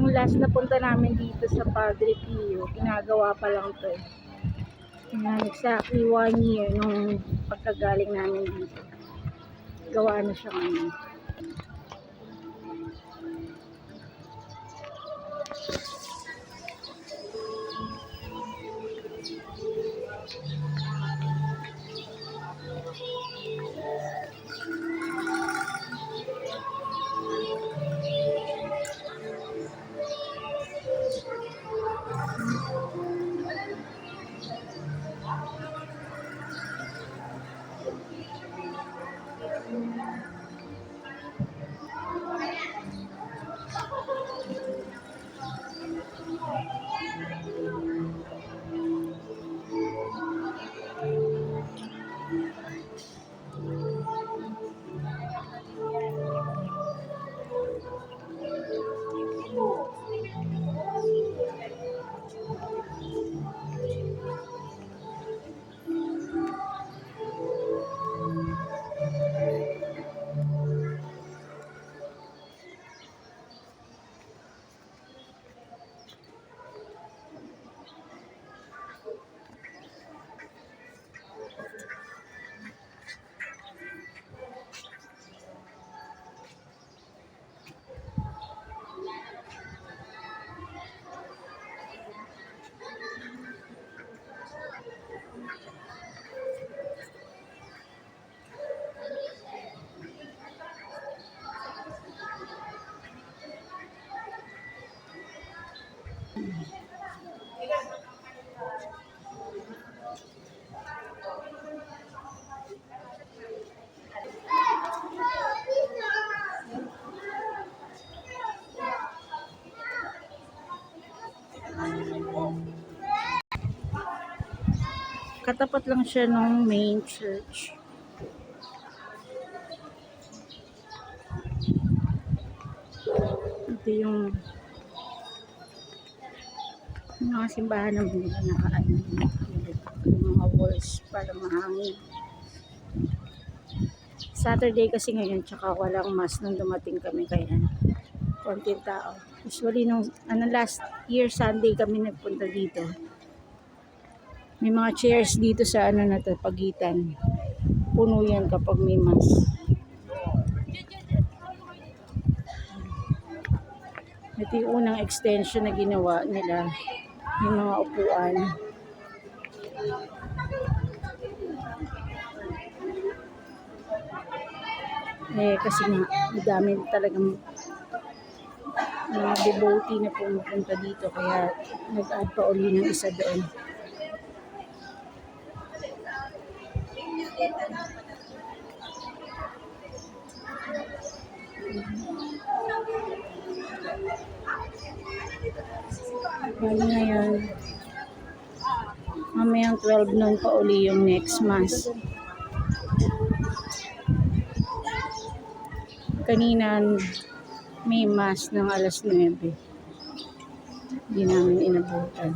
nung last na punta namin dito sa Padre Pio, ginagawa pa lang to eh. Exactly 1 year nung pagkagaling namin dito. Gawa na siya ngayon. Katapat lang siya ng main church. Ito yung mga simbahan ng mga nakaano yung mga walls para mahangin. Saturday kasi ngayon, tsaka walang mass nung dumating kami, kaya konting tao. Usually nung last year Sunday kami nagpunta dito. May mga chairs dito sa na to, pagitan. Puno yan kapag may mass. Ito yung unang extension na ginawa nila, yung mga upuan. Kasi nga, madami talagang mga devotee na pumupunta dito, kaya nag-add pa uli ng isa doon. Bali ngayon, mamayang 12 noon pa uli yung next mass. Kanina may mass ng alas 9. Hindi namin inabutan.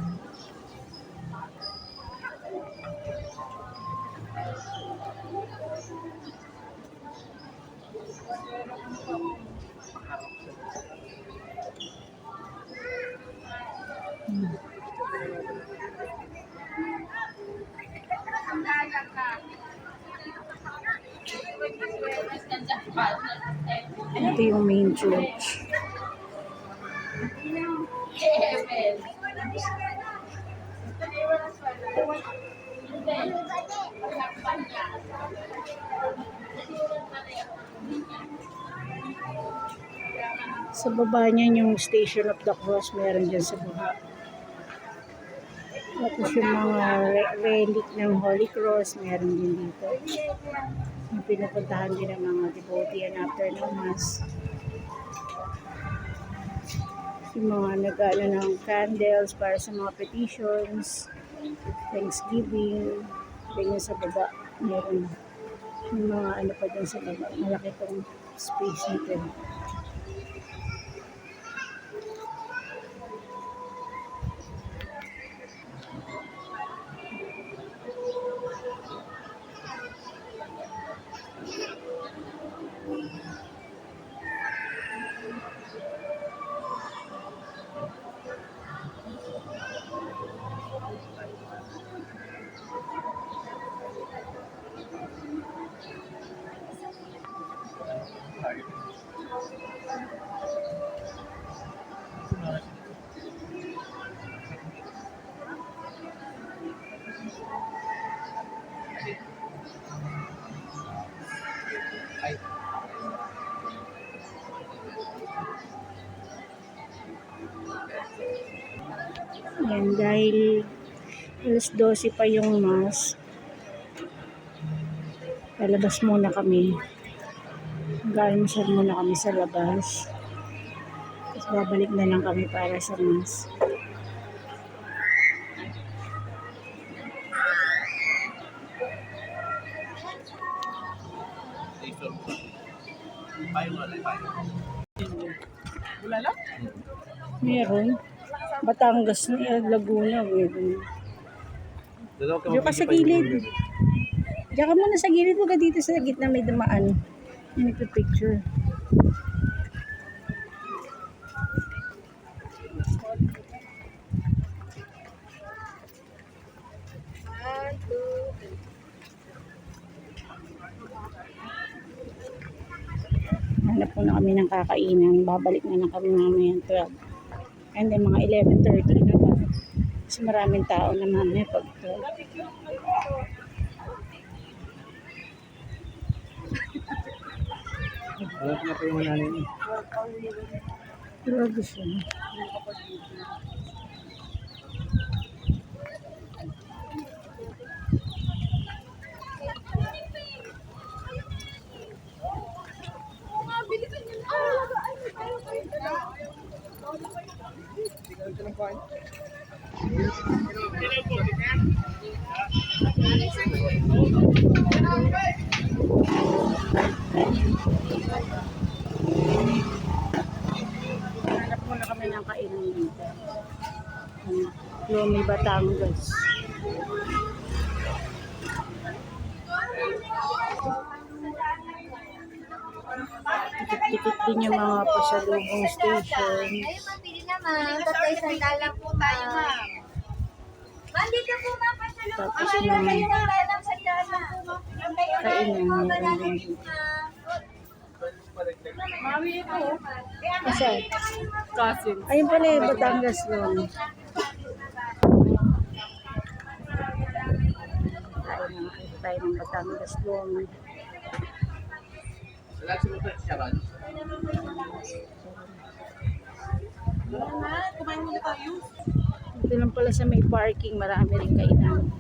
Ito yung main church. Sa baba niyan yung Station of the Cross, meron dyan sa baba. Tapos yung mga relic ng Holy Cross, meron din dito. Yung pinupuntahan din ng mga devotee after ng mass. Yung mga nag-ano ng candles para sa mga petitions, Thanksgiving, ganyan sa baba. Meron yung mga ano pa dyan sa baba. Malaki tong space nito. Yan, dahil alas 12 pa yung mass, lalabas muna kami. Mag-almusal muna kami sa labas. Tapos babalik na lang kami para sa mass. Meron. Batangas na Laguna. Meron. Diyan ka sa gilid. Diyan ka muna sa gilid. Huwag ka dito sa gitna may dumaan. Yung nagpipicture. Hanap po na kami ng kakainan. Babalik na lang kami mamaya 12. And then mga 11:30 na ba? Kasi maraming tao na mamaya pag 12. Wala na pa yung nanay niya. Grabe siya. Hanap muna kami ng kainan dito. Lomi, Batangas. Tikit-tikit din yung mga pasalubong station. Ayun, mabili naman. Tatlo isang dalang po tayo, ma'am. Ma'am, dito po, ma'am. Pasalubong. Tapos Ay, yung kayo ng dalang sa dalang po, ma'am. Yung kayo na kainan po, meron bananin din. po, ma'am. Kasi, Cousin. ayun pala yung Batangas yun. Tayo ng Batangas Lomi. Kumain muna tayo. Dito lang pala sa may parking, marami rin kainan.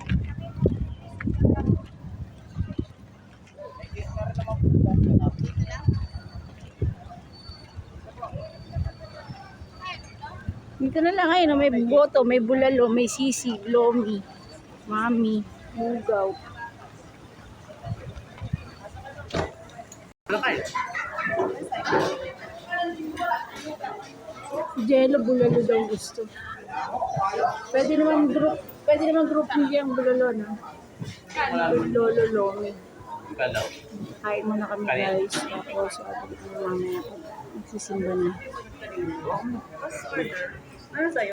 Dito na lang kayo, no? May boto, may bulalo, may sisig, lomi, mami, bugaw. Jello, bulalo daw gusto. Pwede naman group hindi ang bulalo, no? Lolo, lomi. Kain muna kami guys. Tapos, abalik na mamaya. Magsisimba na. Ano sa'yo?